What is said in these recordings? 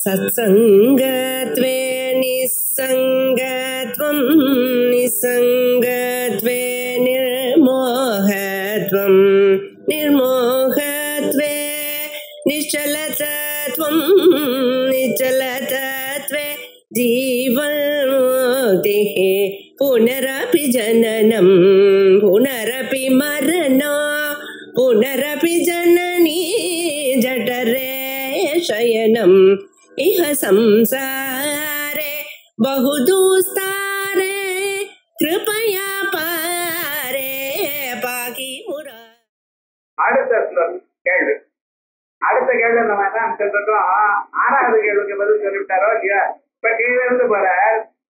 सत्संगत्वे निस्संगत्वं निस्संगत्वे निर्मोहत्वं निर्मोहत्वे निश्चलतत्वं निश्चलतत्वे जीवन्मुक्तिः पुनरपि जननं पुनरपि मरणं पुनरपि जननी जठरे शयनम् इह संसारे बहुदुस्तारे कृपया पारे पाकि मुरा. அடுத்த கேள்வி நம்ம என்ன சொல்றோம், ஆறாவது கேள்விக்கு பதில் சொல்லிவிட்டாரோ இல்லையா? இப்ப கீழே இருந்து போற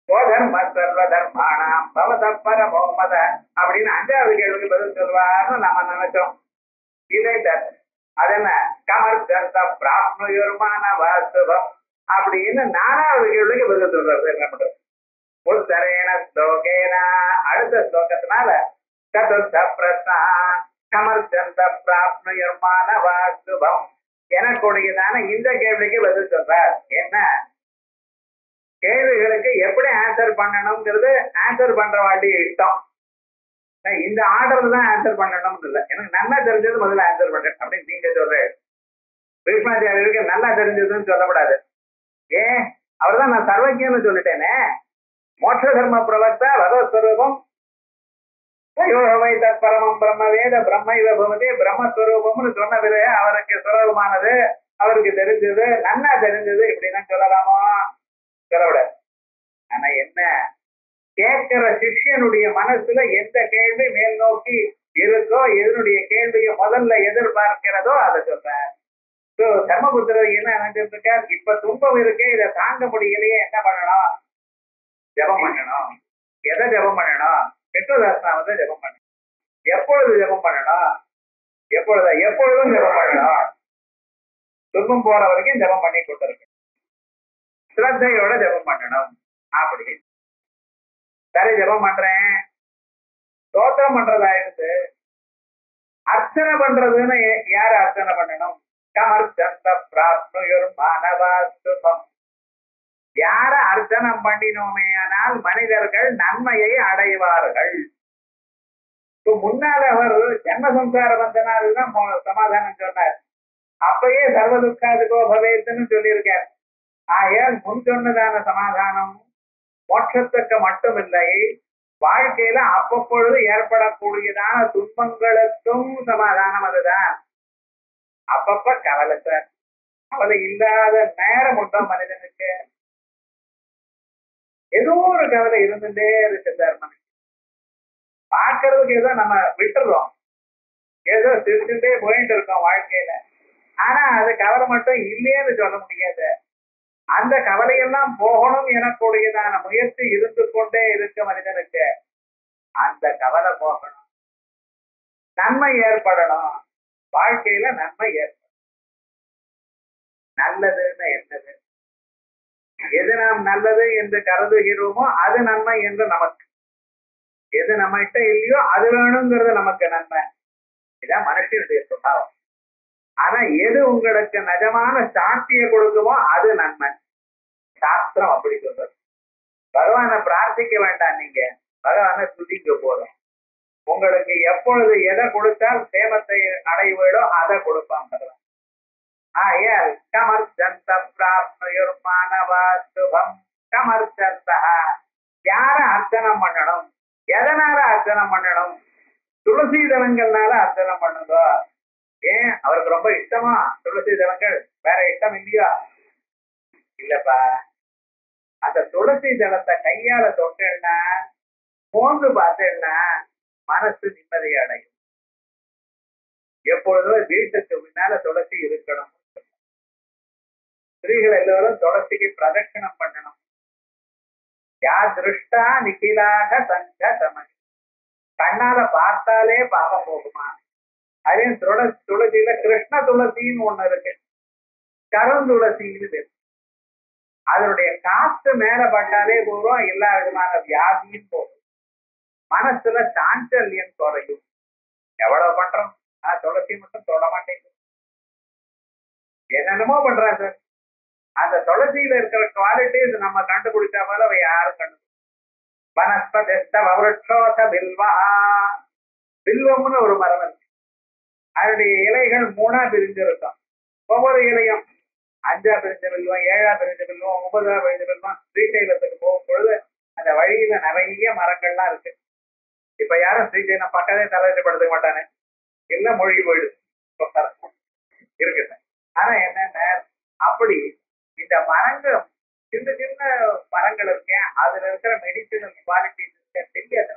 கோதர்ம சர்வ தர்மாணாம் பவத பரமோமத அப்படின்னு அஞ்சாவது கேள்விக்கு பதில் சொல்வார்னு நாம நினைச்சோம். இதை அது என்ன கமர்த்த பிராப்னுயுர்மான வாஸ்தவம் அப்படின்னு நாலாவது கேள்விக்கு பதில் சொல்றது. என்ன பண்றது? உத்தரேன ஸ்லோகேன அடுத்த ஸ்லோகத்தினால சதுர்த்த பிரஸ்னா கமர்த்த பிராப்னுயுர்மான வாஸ்தவம் எனக்குடையதான இந்த கேள்விக்கு பதில் சொல்றார். என்ன கேள்விகளுக்கு எப்படி ஆன்சர் பண்ணணும்ங்கிறது ஆன்சர் பண்ற வாட்டி இஷ்டம். இந்த ஆர்டர் தான் ஆன்சர் பண்ணணும்னு இல்லை, எனக்கு நல்லா தெரிஞ்சது முதல்ல ஆன்சர் பண்றேன் அப்படின்னு நீங்க சொல்றேன். பீஷ்மாச்சாரியருக்கு நல்லா தெரிஞ்சதுன்னு சொல்லக்கூடாது. ஏன்? அவர் தான் நான் சர்வஜன்னு சொல்லிட்டேனே. மோட்ச தர்ம பிரவக்தா பகவத்ஸ்வரூபம் பரமம் பிரம்ம வேத பிரம்மைவ பவதே பிரம்மஸ்வரூபம்னு சொன்னது அவருக்கு சுலபமானது, அவருக்கு தெரிஞ்சது, நல்லா தெரிஞ்சது இப்படிதான் சொல்லலாமோ? சொல்லக்கூடாது. ஆனா என்ன கேட்கிற சிஷ்யனுடைய மனசுல எந்த கேள்வி மேல் நோக்கி இருக்கோ, எதனுடைய கேள்வியை முதல்ல எதிர்பார்க்கிறதோ அதை சொல்றேன். தர்மபுத்திரர் என்ன நினைச்சிட்டு இருக்கார்? இப்ப துன்பம் இருக்கு, இதை தாங்க முடியலையே, என்ன பண்ணணும்? ஜபம் பண்ணணும். எதை ஜபம் பண்ணணும்? விஷ்ணுதாசனாவதை ஜபம் பண்ணணும். எப்பொழுது ஜபம் பண்ணணும்? எப்பொழுதும் ஜபம் பண்ணணும். துன்பம் போற வரைக்கும் ஜபம் பண்ணி கொடுத்துருக்கு. சிரத்தையோட ஜபம் பண்ணணும். அப்படி சரி ஜபம் பண்றேன், ஸ்தோத்திரம் பண்றதா இருந்து அர்ச்சனை பண்றதுன்னு யாரு அர்ச்சனை பண்ணணும்? கமர்ச்சந்த பிராப்னுயுர் மானவாஸ்துபம். யார அர்ச்சனம் பண்ணினோமே ஆனால் மனிதர்கள் நன்மையை அடைவார்கள். முன்னால அவர் ஜன்ம சம்சார வந்தனால்தான் சமாதானம் சொன்னார். அப்பயே சர்வ துக்காதுகோ பவேத்துன்னு சொல்லியிருக்கார். ஆகையால் முன் சொன்னதான சமாதானம் மோட்சத்துக்கு மட்டுமில்லை, வாழ்க்கையில அப்பப்பொழுது ஏற்படக்கூடியதான துன்பங்களுக்கும் சமாதானம் அதுதான். அப்பப்ப கவலை சார், கவலை இல்லாத நேரம் உண்டோ மனிதனுக்கு? ஏதோ ஒரு கவலை இருந்துட்டே இருக்கு சார். மனுஷன் பார்க்கறதுக்கு ஏதோ நம்ம விட்டுறோம், ஏதோ சிரிச்சுட்டே போயிட்டு இருக்கோம் வாழ்க்கையில. ஆனா அது கவலை மட்டும் இல்லையேன்னு சொல்ல முடியாது. அந்த கவலையெல்லாம் போகணும் எனக்கூடியதான முயற்சி இருந்து கொண்டே இருக்க மனிதனுக்கு. அந்த கவலை போகணும், நன்மை ஏற்படணும், வாழ்க்கையில நன்மை ஏற்படும். நல்லதுன்னு என்னது? எது நாம் நல்லது என்று கருதுகிறோமோ அது நன்மை என்று நமக்கு, எது நம்மகிட்ட இல்லையோ அது வேணுங்கிறது நமக்கு நன்மை. இதான் மனுஷனுடைய சுபாவம். ஆனா எது உங்களுக்கு நிஜமான சாந்தியை கொடுக்குமோ அது நன்மை. சாஸ்திரம் அப்படி சொல்றது. பகவானை பிரார்த்திக்க வேண்டாம், நீங்க பகவானை துதிக்க போதும். உங்களுக்கு எப்பொழுது எதை கொடுத்தால் சேமத்தை அடைவீடோ அதை கொடுப்பான் பகவான். ஆயால் கமர்ச்சந்த பிராப்னுயுர் மானவாஸ்துபம் கமர்ச்சந்தா. யார அர்ச்சனம் பண்ணணும்? எதனால அர்ச்சனம் பண்ணணும்? துளசி தலங்கள்னால அர்ச்சனம் பண்ணுங்க. ஏன்? அவருக்கு ரொம்ப இஷ்டமா துளசி தலங்கள்? வேற இஷ்டம் இல்லையா? இல்லப்பா, அந்த துளசி தளத்தை கையால தொட்டேன்னா, மோந்து பார்த்தேன்னா மனசு நிம்மதி அடையும். எப்பொழுதும் வீட்டுக்கு முன்னால துளசி இருக்கணும். ஸ்திரீகள் எல்லோரும் துளசிக்கு பிரதட்சணம் பண்ணணும். யா திருஷ்டா நிகிலாக சங்க சமணி. கண்ணால பார்த்தாலே பாவம் போகுமா? அதே துளசியில கிருஷ்ண துளசின்னு ஒண்ணு இருக்கு, கருந்துளசின்னு பேரு. அதனுடைய காத்து மேல பட்டாலே போறோம், எல்லா விதமான வியாதியும் போகும். மனசுல சாஞ்சல்யம் குறையும். எவ்வளவு பண்றோம்? துளசி மட்டும் தொட மாட்டேங்குது. என்னென்னமோ பண்றேன் சார். அந்த துளசியில இருக்கிற குவாலிட்டிஸ் நம்ம கண்டுபிடிச்சா போல அவ யாரும் கண்டு வனஸ்பதிஷ்டோத பில்வா பில்வம்னு ஒரு மரம் இருக்கு. அதனுடைய இலைகள் 3ஆ பிரிஞ்சிருக்கும். ஒவ்வொரு இலையும் 5ஆ பிரிஞ்ச பில்வம், 7ஆ பிரிஞ்ச பில்வம், 9ஆ பிரிஞ்ச பில்வம். ஸ்ரீசைலத்துக்கு போகும் பொழுது அந்த வழியில நிறைய மரங்கள்லாம் இருக்கு. இப்ப யாரும் ஸ்ரீசைலம் பக்கத்தே தலைவப்படுத்த மாட்டானே, எல்லாம் மூழ்கி போயிடுது இருக்குது. ஆனா என்னென்ன அப்படி இந்த மரங்கள் சின்ன சின்ன மரங்கள் இருக்கேன், அதுல இருக்கிற மெடிசினல் குவாலிட்டி தெரியாது.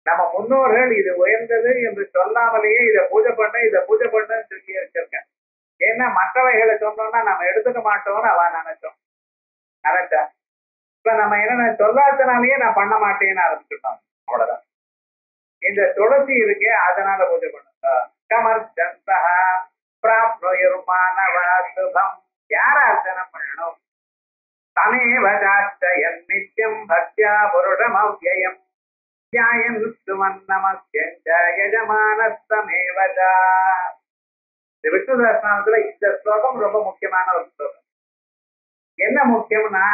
நம்ம முன்னோர்கள் இது உயர்ந்தது என்று சொல்லாமலேயே இதை பூஜை பண்ண சொல்லி வச்சிருக்கேன். ஏன்னா மற்றவைகளை சொன்னோம்னா நம்ம எடுத்துக்க மாட்டோம்னு அவன் நினைச்சோம். கரெக்டா? இப்ப நம்ம என்ன சொல்லாதனாலேயே நான் பண்ண மாட்டேன்னு ஆரம்பிச்சுட்டோம். அவ்வளவுதான். இந்த துளசி இருக்கே அதனால பூஜை பண்ணுங்க. கமர்ஜந்தா பிராப்னோயுர்மானவாசுபம். யார அர்ச்சனை பண்ணணும்? தமேவஜாச்சயன் நித்யம் பக்த்யா புருஷம் அவ்யயம் தியாயன் சுமன்னமஸ்யஞ்ச யஜமானஸ்தமேவஜா. இந்த விஷ்ணு சஹஸ்ரநாமத்துல இந்த ஸ்லோகம் ரொம்ப முக்கியமான ஒரு ஸ்லோகம். என்ன முக்கியம்னா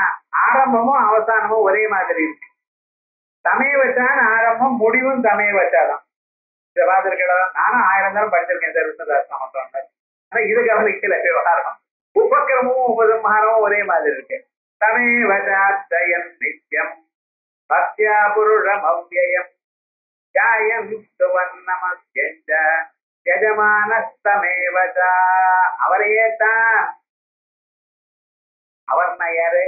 ஆரம்பமும் அவசானமும் ஒரே மாதிரி இருக்கு. தமேவச்சான் ஆரம்பம், முடிவும் தமேவச்சாதான். இதை பார்த்திருக்கா? நானும் 1000 தரம் படிச்சிருக்கேன் சார் விஷ்ணு சஹஸ்ரநாமம். ஆனா இது கவனிக்கல விவகாரம். உபக்கிரமும் உபசம்ஹாரமும் ஒரே மாதிரி இருக்கு. தமேவஜாச்சயன் நித்யம் பக்த்யா புருஷம் அவ்யயம் தியாயன் சுவன்னமஸ்யஞ்ச யஜமானஸ்தமேவஜா. அவரையே தான். அவர்னா யாரு?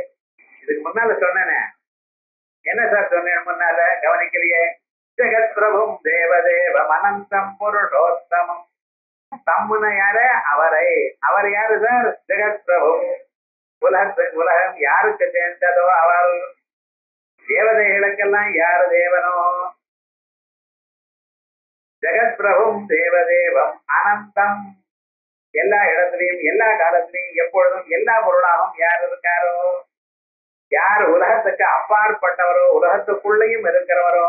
இதுக்கு முன்னால சொன்னேனே. என்ன சார் சொன்னேன் முன்னால? கவனிக்கலையே. ஜெகத் பிரபும் தேவதேவம் அனந்தம் புருஷோத்தமம். தம்முன யாரு? அவரை. அவர் யாரு சார்? ஜெகத் பிரபு. உலகம் யாருக்கு சேர்ந்ததோ அவர். தேவதைகளுக்கெல்லாம் யாரு தேவனோ? ஜெகத் பிரபும் தேவதேவம் அனந்தம். எல்லா இடத்துலையும் எல்லா காலத்திலையும் எப்பொழுதும் எல்லா பொருளாகவும் யார் இருக்காரோ? யார் உலகத்துக்கு அப்பாற்பட்டவரோ, உலகத்துக்குள்ளேயும் இருக்கிறவரோ,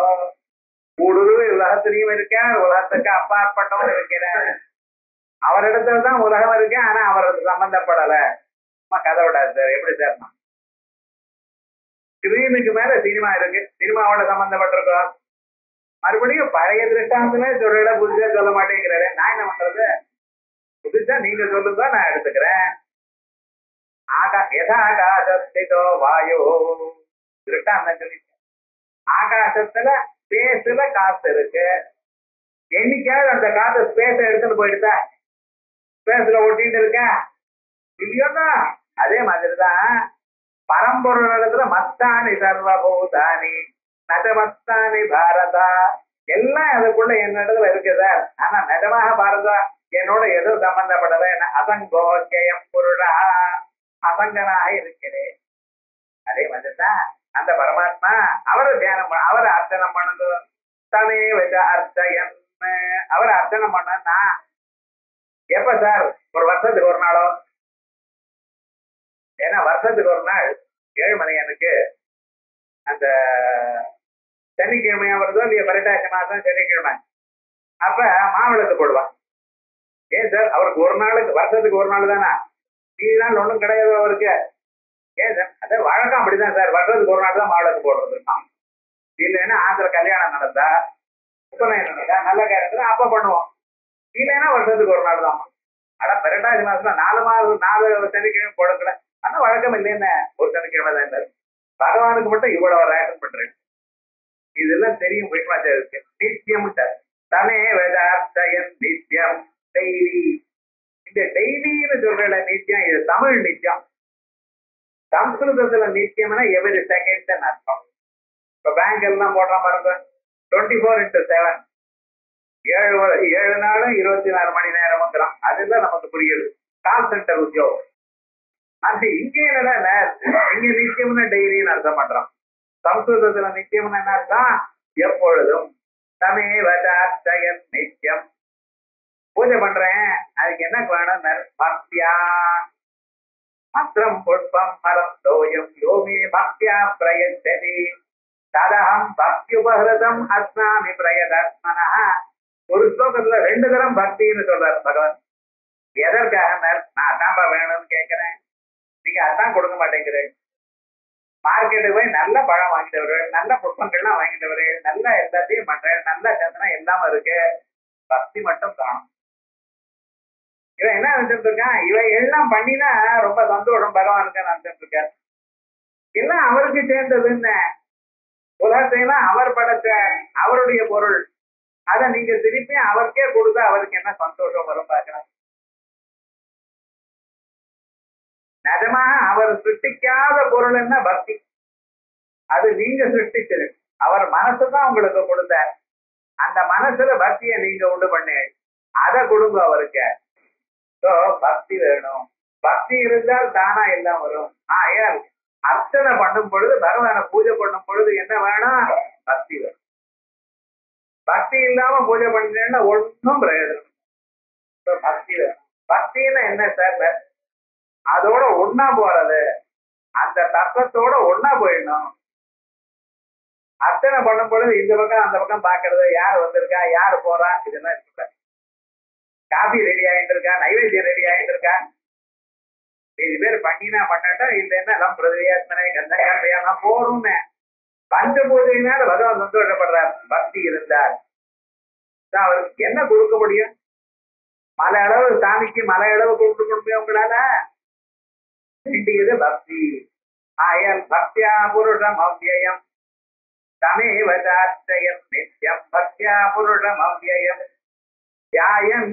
ஊடுருவி உலகத்திலையும் இருக்கார், உலகத்துக்கு அப்பாற்பட்டவர் இருக்கிறார். அவரிடத்துலதான் உலகம் இருக்கு, ஆனா அவருக்கு சம்பந்தப்படல. கதை விடாது சார். எப்படி சார்? ஸ்கிரீனுக்கு மேல சினிமா இருக்கு, சினிமாவோட சம்பந்தப்பட்டிருக்கோம். மறுபடியும் பழைய திருஷ்டாந்தமே சொல்ற, புதுசா சொல்ல மாட்டேங்கிறாரு. நான் என்ன பண்றது? புதுசா நீங்க சொல்லுங்க, நான் எடுத்துக்கிறேன். யதாகாசஸ்திதோ வாயு. திருஷ்டாந்தம் சொல்லி ஆகாசத்துல ஸ்பேஸ்ல காத்து இருக்கு. என்னைக்காவது அந்த காத்து ஸ்பேஸ எடுத்துட்டு போயிடுதா? ஸ்பேஸ்ல ஒட்டிட்டு இருக்க இல்லையோன்னா அதே மாதிரிதான் பரம்பொருள் இடத்துல மஸ்தானி சர்வபூதானி நஜமஸ்தானி பாரதா. எல்லாம் அதுக்குள்ள என்னிடத்துல இருக்குதா? ஆனா நிஜமாக பாரதா என்னோட எதுவும் சம்பந்தப்படல. அசங்கோக்கியம் பொருளா அசங்கனாக இருக்கிறேன். அதே மாதிரிதான் அந்த பரமாத்மா அவரை தியானம் அவரை அர்ச்சனை பண்ணது. தமே வச்ச அர்ச்சயன் அவரை அர்ச்சனை பண்ணா எப்ப சார்? ஒரு வருஷத்துக்கு ஒரு நாளோ? ஏன்னா வருஷத்துக்கு ஒரு நாள் ஏழுமலையானுக்கு அந்த சனிக்கிழமையா வருதோ இல்லையா, பரிட்டாசி மாசம் சனிக்கிழமை, அப்ப மாவிளக்கு போடுவான். ஏன் சார்? அவருக்கு ஒரு நாளுக்கு, வருஷத்துக்கு ஒரு நாள் தானே, மீதி நாள் ஒன்றும் கிடையாது அவருக்கு. ஏன் சார்? அது வழக்கம் அப்படிதான் சார். வருஷத்துக்கு ஒரு நாள் தான் மாவிளக்கு போடுறது. இல்லைன்னா ஆந்திர கல்யாணம் நடந்தா, உபநயனம் நடந்தா, நல்ல காரியத்துல அப்ப பண்ணுவோம். இல்லைன்னா வருஷத்துக்கு ஒரு நாள் தான். ஆனா பரிட்டாசி மாசம் 4 சனிக்கிழமை போடல. ஆனா வழக்கம் இல்லைன்னு ஒரு சனிக்கிழமை தான் இருந்தாரு. பகவானுக்கு மட்டும் இவ்வளவு ரேஷன் பண்றேன். இதெல்லாம் தெரியும். இருக்கு நித்தியம் தனே வேதார்த்தயன் நித்தியம் டெய்லி. இந்த டெய்லின்னு சொல்ற நித்தியம் இது தமிழ் நித்தியம். சம்ஸ்கிருதத்துல நித்தியம்னா எவரி செகண்ட் அர்த்தம். இப்ப பேங்க் எல்லாம் போடுற பாருங்க, 24x7, 7 நாளும் 24 மணி நேரம் வந்துடும். அதுதான் நமக்கு புரியுது. கால் சென்டர் உத்தியோகம். அது இங்கே என்னடா இங்க நித்தியம்னா டெய்லின்னு அர்த்தம் பண்றோம். சம்ஸ்கிருதத்துல நித்தியம்னா என்ன அர்த்தம்? எப்பொழுதும். தமே வஜாச்சயன் நித்தியம். பூஜை பண்றேன், அதுக்கு என்ன வேணும்? பக்தியா மந்திரம் புஷ்பம் பலம் தோயம் யோமே பக்தியா பிரயச்சதி ததகம் பக்தி உபகிருதம் அஸ்னாமி பிரயதர்மனா. ஒரு ஸ்லோகத்துல 2 தரம் பக்தின்னு சொல்றாரு பகவான். எதற்காக? நான் தான்பா வேணும்னு கேட்கிறேன். நீங்க அதான் கொடுக்க மாட்டேங்கிறேன். மார்க்கெட்டுக்கு போய் நல்ல பழம் வாங்கிட்டு வருவேன், நல்ல புஷ்பங்கள்லாம் வாங்கிட்டு வருவேன், நல்ல எல்லாத்தையும் பண்றேன், நல்ல சந்தனம் எல்லாமே இருக்கு, பக்தி மட்டும் காணும். இவன் என்ன நினைச்சிட்டு இருக்கான், இவன் எல்லாம் பண்ணினா ரொம்ப சந்தோஷம் பகவானுக்கு நினைச்சிட்டு இருக்காரு. எல்லாம் அவருக்கு சேர்ந்ததுன்னு உலகத்தையெல்லாம் அவர் படைச்ச அவருடைய பொருள், அதை நீங்க திருப்பி அவருக்கே கொடுத்தா அவருக்கு என்ன சந்தோஷம் வரும் பார்க்கலாம். நிஜமாக அவர் சிருஷ்டிக்காத பொருள் என்ன பக்தி, அது நீங்க சிருஷ்டிச்சது. அவர் மனசுதான் உங்களுக்கு கொடுத்தார், அந்த மனசுல பக்தியை நீங்க உண்டு பண்ணி அதை கொடுங்க அவருக்கு. பக்தி வேணும், பக்தி இருந்தால் தானா எல்லாம் வரும். ஏன் அர்ச்சனை பண்ணும் பொழுது, பகவானை பூஜை பண்ணும் பொழுது என்ன வேணும், பக்தி வேணும். பக்தி இல்லாம பூஜை பண்ணீங்கன்னா ஒன்றும் பிரயோஜனம். பக்தி வேணும். பக்தின்னா என்ன சார், அதோட ஒன்னா போறது, அந்த தத்துவத்தோட ஒன்னா போயிடணும். அர்ச்சனை பண்ணும் பொழுது இந்த பக்கம் அந்த பக்கம் பாக்குறது, யார் வந்திருக்கா யாரு போறா இதெல்லாம் சொல்ற. காபி ரெடி ஆகிட்டு இருக்கா, நைவேத்தியம் ரெடி ஆகிட்டு இருக்கா, இது பேர் பண்ணினா பண்ணட்டா இல்லைன்னா எல்லாம் பிரதியாத்மனை கந்தகாண்டையெல்லாம் போறோம்னு பஞ்ச பூஜையினால பகவான் சந்தோஷப்படுறார். பக்தி இருந்தார் அவருக்கு என்ன கொடுக்க முடியும், மலை அளவு சாமிக்கு மலை அளவு கொடுக்க முடியும் உங்களால. வேண்டியது பக்தி. ஆயல் பக்தியா புருஷம் அவ்யயம் தமேவ சாச்சயம் நித்யம் பக்தியா புருஷம் அவ்யயம் தியாயன்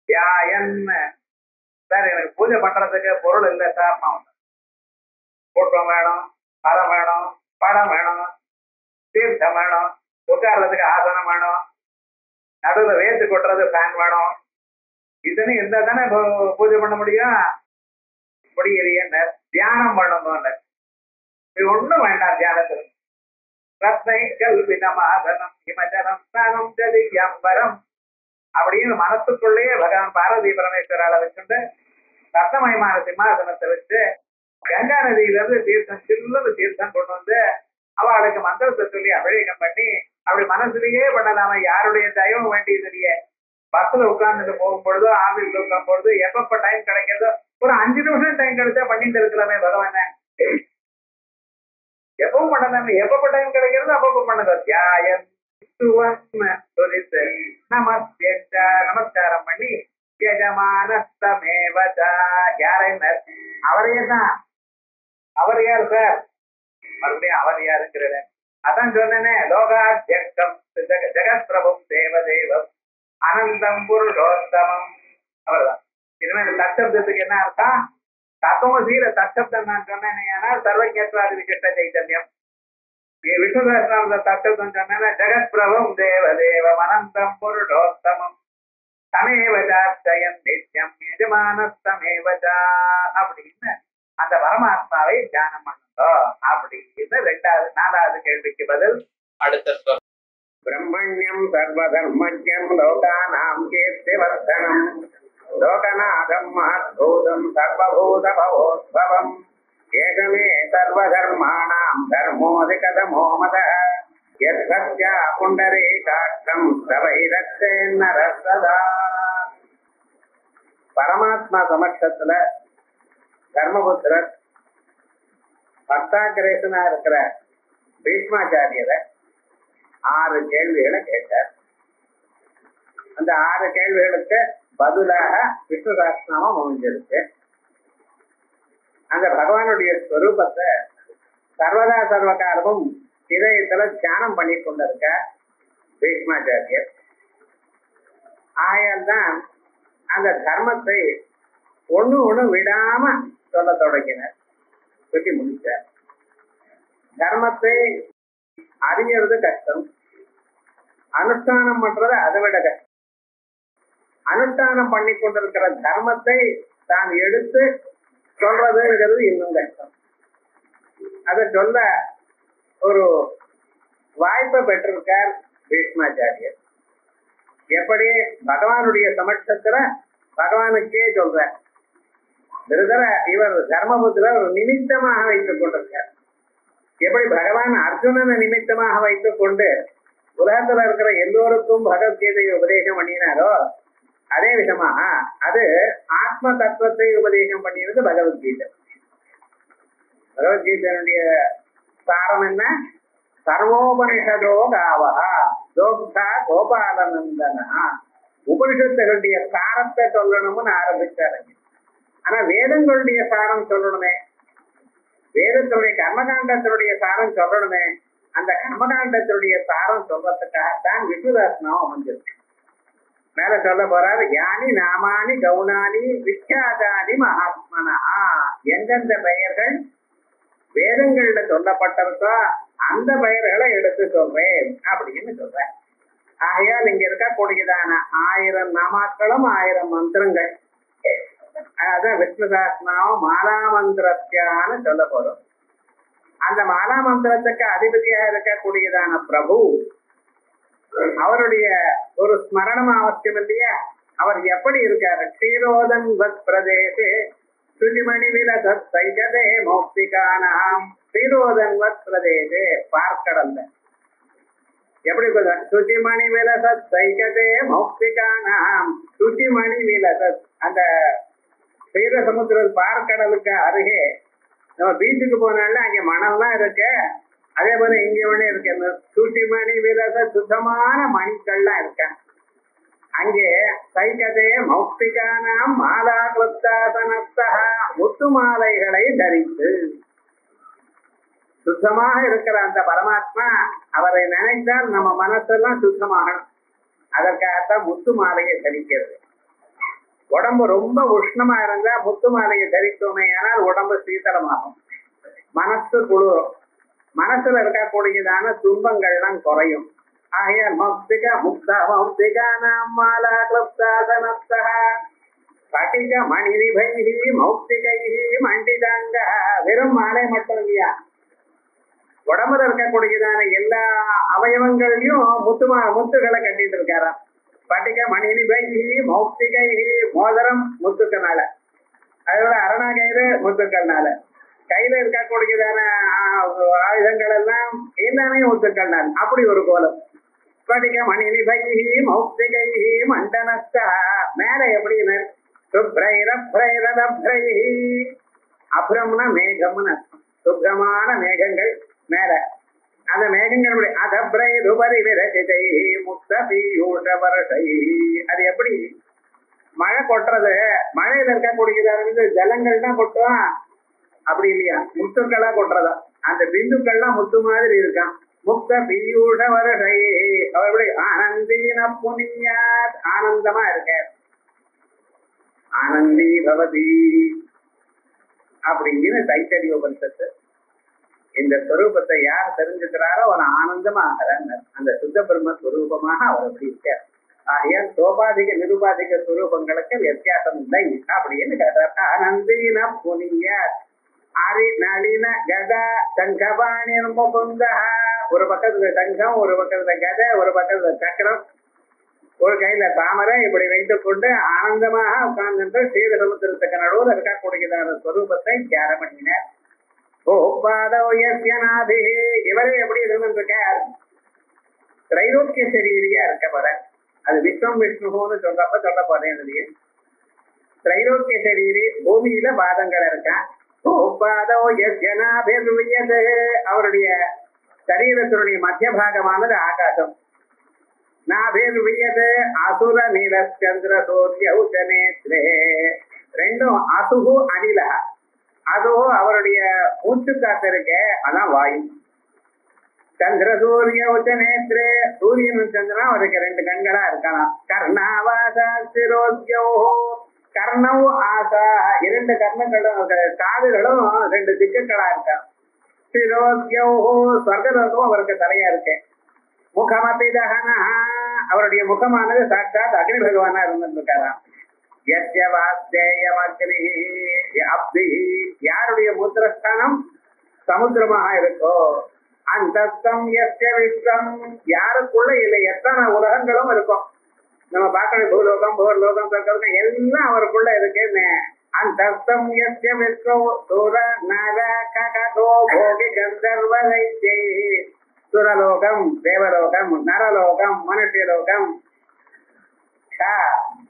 தியாயன். சார் எனக்கு பூஜை பண்றதுக்கு பொருள் இல்லை சார், கூட்டம் வேணும், மரம் வேணும், படம் வேணும், தீர்த்தம் வேணும், உட்கார்றதுக்கு ஆசனம் வேணும், நடுவில் வேத்து கொட்டுறது ஃபேன் வேணும், இதுன்னு இருந்தா தானே பூஜை பண்ண முடியும். முடியலையே தியானம் பண்ணணும், இது ஒண்ணும் வேண்டாம் தியானத்துக்கு. அப்படின்னு மனசுக்குள்ளேயே பகவான் பார்வதி பரமேஸ்வரால வச்சுட்டு ரத்னமயமான சிம்மாசனத்தை வச்சு கங்கா நதியில இருந்து தீர்த்தம் சில்லு தீர்த்தம் கொண்டு வந்து அவளுக்கு மந்திரத்தை சொல்லி அபிஷேகம் பண்ணி அப்படி மனசுலயே பண்ணலாம. யாருடைய தயவும் வேண்டியது இல்லையே. பஸ்ல உட்கார்ந்துட்டு போகும் பொழுதோ ஆபீஸ்ல உட்காரும் பொழுது எப்பப்ப டைம் கிடைக்கிறதோ ஒரு 5 நிமிஷம் டைம் கிடைச்சா பண்ணிட்டு இருக்கலாமே பகவான. எப்பவும் பண்ணலாமே, எப்பப்ப டைம் கிடைக்கிறதோ அப்பப்ப பண்ணுங்க. தியாயம் நமஸ்காரம் பண்ணி அவரையே தான். அவர் யார் சார், மறுபடியும் அவர் யாருங்கிறத அதான் சொன்னேனே. லோகாத்யக்ஷம் ஜெகத் பிரபும் தேவதேவம் அனந்தம் புருஷோத்தமம், அவர்தான். இனிமேல் தற்சப்தத்துக்கு என்ன அர்த்தம், தத்துவசீல தற்சப்தம் நான் சொன்னேன். ஏன்னா சர்வஜத்வாதி விசிஷ்ட சைத்தன்யம். விஷ்ணு சஹஸ்ரநாம தற்சப்தம் சொன்னேன்னா ஜெகத் பிரபும் தேவதேவம் அனந்தம் புருஷோத்தமம் தமேவஜாச்சயம் நித்யம் யஜமானஸ்தமேவஜா அப்படின்னு அந்த பரமாத்மாவை தியானம் பண்ணுதோ அப்படின்னு 4வது கேள்விக்கு பதில் அடுத்த பிரம்மண்யம் சர்வதர்மஜ்யம் லோகானாம் கீர்த்திவர்தனம் லோகநாதம் மஹத்பூதம் சர்வபூத பவோத்பவம் ஏகமே சர்வதர்மாணாம் தர்மோதிகதமோ மதः யத்சத்யா புண்டரீகாட்சம் சவைரக்ஷேன்னரசதா. பரமாத்மா சமட்சத்துல தர்மபுத்திரர் பக்தாகிரேசனா இருக்கிற பீஷ்மாச்சாரியரை 6 கேள்விகளை கேட்டார். அந்த 6 கேள்விகளுக்கு பதிலாக விஷ்ணு சஹஸ்ரநாமம் அமைஞ்சிருக்கு. அந்த பகவானுடைய ஸ்வரூபத்தை சர்வதா சர்வகாலமும் இதயத்துல தியானம் பண்ணி கொண்டிருக்க பீஷ்மாச்சாரியர். ஆயால் தான் அந்த தர்மத்தை ஒண்ணு விடாம சொல்ல தொடங்கினார், சொல்லி முடிச்சார். தர்மத்தை அறியறது கஷ்டம், அனுஷ்டானம் பண்றது அதை விட கஷ்டம். அனுஷ்டானம் பண்ணி கொண்டிருக்கிற தர்மத்தை தான் எடுத்து சொல்றதுங்கிறது இன்னும் கஷ்டம். அதை சொல்ல ஒரு வாய்ப்பை பெற்றிருக்கார் பீஷ்மாச்சாரியர். எப்படி பகவானுடைய சமட்சத்துல பகவானுக்கே சொல்ற இவர் தர்மபுத்திரர் ஒரு நிமித்தமாக வைத்துக் கொண்டிருக்கார். எப்படி பகவான் அர்ஜுனனை நிமித்தமாக வைத்துக் கொண்டு உலகத்துல இருக்கிற எல்லோருக்கும் பகவத்கீதையை உபதேசம் பண்ணினாரோ அதே விதமா அது ஆத்ம தத்துவத்தை உபதேசம் பண்ணியிருக்கு பகவத்கீதை. பகவத்கீதையினுடைய சாரம் என்ன? சர்வோபனிஷதோ காவஹா தோக்தா கோபாலநந்தனா. உபனிஷத்துகளுடைய சாரத்தை சொல்லணும்னு ஆரம்பிச்சாருங்க. ஆனா வேதங்களுடைய சாரம் சொல்லணுமே, வேதத்தினுடைய கர்மகாண்டத்தினுடைய சாரம் சொல்லணுமே, அந்த கர்மகாண்டத்தினுடைய சாரம் சொல்றதுக்காகத்தான் விஷ்ணுதாசனம் அமைஞ்சிருக்கு. மேல சொல்ல போறாரு, யானி நாமானி கவுனானி விக்யாதானி மகாத்மனா. எந்தெந்த பெயர்கள் வேதங்கள்ல சொல்லப்பட்டிருக்கோ அந்த பெயர்களை எடுத்து சொல்றேன் அப்படின்னு சொல்றேன். ஆகையால் இங்க இருக்கக்கூடியதான 1000 நாமாக்களும் 1000 மந்திரங்கள், அதான் விஷ்ணுதாசனாவும் மாலா மந்திரத்தியான்னு சொல்ல போறோம். அந்த மாலா மந்திரத்துக்கு அதிபதியாக இருக்கக்கூடியதான பிரபு, அவருடைய ஒரு ஸ்மரணம் அவசியம் இல்லையா? அவர் எப்படி இருக்காரு? க்ஷீரோதன் வத் பிரதேசே சுஜிமணி விலசத் சைகதே மௌக்திகானாம். க்ஷீரோதன் வத் பிரதேசே, பார்க்கடல்ல எப்படி சுஜிமணி விலசத் சைகதே மௌக்திகானாம். சுஜிமணி விலசத், அந்த க்ஷீர சமுத்திர பார்க்கடலுக்கு அருகே நம்ம பீச்சுக்கு போனால அங்க மணல்லாம் இருக்கு, அதே போல இங்க ஒண்ணு இருக்கு. சுட்டிமணி விலச சுத்தமான மணிக்கள்லாம் இருக்க. அங்கே சைகதே மௌக்திகானாம் மாலா கிருத்தாசனஸ்தா, முத்து மாலைகளை தரித்து சுத்தமாக இருக்கிற அந்த பரமாத்மா, அவரை நினைத்தால் நம்ம மனசெல்லாம் சுத்தமாகணும். அதற்காகத்தான் முத்து மாலையை தரிக்கிறது. உடம்பு ரொம்ப உஷ்ணமா இருந்தா முத்து மாலையை தரித்தோமே ஆனால் உடம்பு சீதளமாகும், மனசு குளிரும், மனசுல இருக்கக்கூடியதான துன்பங்கள்லாம் குறையும். ஆகையால் மௌக்திக முக்தா மௌக்திகானாம் மாலா கிருப்தாசனஸ்தா பட்டிக மணிரிபைஹி மௌக்திகைஹி மண்டிதாங்க. வெறும் மாலை மட்டும் இல்லையா, உடம்புல இருக்கக்கூடியதான எல்லா அவயவங்களையும் முத்துகளை கட்டிட்டு இருக்காராம். பட்டிக மணிரிபைஹி மௌக்திகைஹி, மோதிரம் முத்துக்கனால, அதோட அரணாகயிறு முத்துக்கள்னால, கையில இருக்கக்கூடியதான ஆயுதங்கள் எல்லாம் எல்லாமே முத்துக்கள்னால, அப்படி ஒரு கோலம். பட்டிக மணிரிபைஹி மௌக்திகைஹி மண்டனஸ்தா. மேல எப்படின்னு சுப்ரைரப்ரைரதப்ரைஹி, அப்ரம்னா மேகம்னு அர்த்தம். சுப்ரமான மேகங்கள் மேல, அந்த மேகங்களுடைய அதப்ரை ருபரி விரசிதை முக்த பீயூஷ வருஷை. அது எப்படி மழை கொட்டுறது, மழையில இருக்கக்கூடியதான ஜலங்கள் தான் கொட்டுவான், அப்படி இல்லையா, முத்துக்களா கொட்டுறதா. அந்த பிந்துக்கள்லாம் முத்து மாதிரி இருக்கான். முக்த பீயூஷ வருஷை, அவருடைய ஆனந்தீன புனியாத், ஆனந்தமா இருக்க. ஆனந்தி பவதி அப்படிங்கிற தைத்தரிய உபனிஷத்து. இந்த ஸ்வரூபத்தை யார் தெரிஞ்சுக்கிறாரோ அவன் ஆனந்தமா ஆகிறார். அந்த சுத்த பிரம்ம ஸ்வரூபமாக அவர் அப்படி இருக்கார். ஆகையால் சோபாதிக நிருபாதிக ஸ்வரூபங்களுக்கு வித்தியாசம் இல்லை அப்படின்னு கேட்டார். ஆனந்தீன புனிய அரி நளின கதா சங்கபாணி முகுந்த. ஒரு பக்கத்துல சங்கம், ஒரு பக்கத்துல கதை, ஒரு பக்கத்துல சக்கரம், ஒரு கையில தாமரை, இப்படி வைத்துக் கொண்டு ஆனந்தமாக உட்கார்ந்து சீத சமுத்திரத்துக்கு நடுவில் இருக்கக்கூடியதான ஸ்வரூபத்தை தியானம் பண்ணினார். இவரே எப்படி இருந்திருக்கார்? திரைலோக்கிய சரீரியா இருக்க போற. அது விஸ்வம் விஷ்ணுன்னு சொல்ல போறேன். திரைலோக்கிய சரீரி, பூமியில பாதங்கள் இருக்கான். அவருடைய சரீரத்தினுடைய மத்திய பாகமானது ஆகாசம். நாபிர்வியது அசுர நீலச்சந்திர சூரிய உச்சனேத்ரே. ரெண்டும் அசுகு அனில. அதுவும் அவருடைய மூச்சு காத்து இருக்க, அதான் வாயு. சந்திர சூரிய உச்சனேத்ரே, சூரியனும் சந்திரனும் அவருக்கு 2 கண்களா இருக்கலாம். கர்ணாவாசோ, கர்ணவு ஆசா, 2 கர்ணங்களும் காதுகளும் 2 திக்குகளா இருக்கான். சிரோத்யோ, ஸ்வர்கலோகம் அவருக்கு தலையா இருக்கு. முகமபி தகனா, அவருடைய முகமானது சாட்சாத் அக்னி பகவானா இருந்திருக்காராம். யாருடைய மூத்திரஸ்தானம் சமுத்திரமாக இருக்கோ அந்தஸ்தம் விஸ்வம், யாருக்குள்ள இல்லை எத்தனை உலகங்களும் இருக்கும். நம்ம பார்க்கற பூலோகம், போர்லோகம், சொர்க்கம் எல்லாம் அவருக்குள்ள இருக்குன்னு. அந்தஸ்தம் விஸ்வம் சூர நர ககதோ போகி கந்தர்வ தைத்யை. சுரலோகம், தேவலோகம், நரலோகம், மனுஷலோகம்,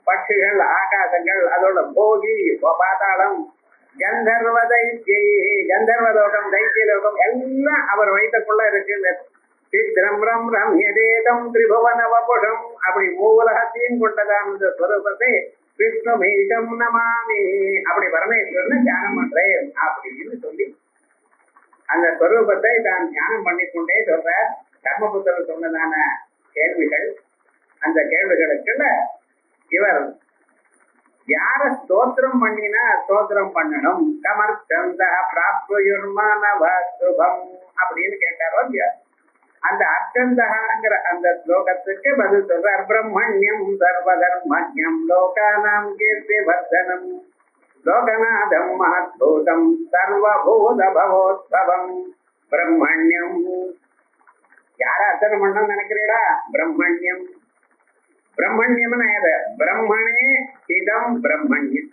பட்சிகள், ஆகாசங்கள், அதோட போகி, பாதாளம், கந்தர்வ தைத்தியை, கந்தர்வலோகம், தைத்தியலோகம் எல்லாம் அவர் வைத்தக்குள்ள இருக்கு. சித்ரம் ரம் ரம் யதேதம் திரிபுவன வபுஷம், அப்படி மூலகத்தையும் கொண்டதான் இந்த ஸ்வரூபத்தை விஷ்ணு மீதம் நமாமி, அப்படி பரமேஸ்வரன் தியானம் பண்றேன் அப்படின்னு சொல்லி அந்த ஸ்வரூபத்தை தான் தியானம் பண்ணிக்கொண்டே சொல்ற. தர்மபுத்திரன் சொன்னதான கேள்விகள், அந்த கேள்விகளுக்குள்ள இவர் யார ஸ்தோத்திரம் பண்ணினா ஸ்தோத்திரம் பண்ணணும், கமர்த்தந்த பிராப்தியுர்மானவ சுபம் அப்படின்னு கேட்டாரோ இல்லையா, அந்த அர்த்தந்தகாங்கிற அந்த ஸ்லோகத்துக்கு பதில் சொல்றார். பிரம்மண்யம் சர்வதர்மண்யம் லோகானாம் கீர்த்தி வர்தனம் லோகநாதம் மகத்பூதம் சர்வபூத பவோத்பவம் பிரம்மண்யம். யார அர்த்தனை பண்ணணும்னு நினைக்கிறீடா? பிரம்மண்யம். பிரம்மண்யம்னு எது? பிரம்மனே இதம் பிரம்மண்யம்.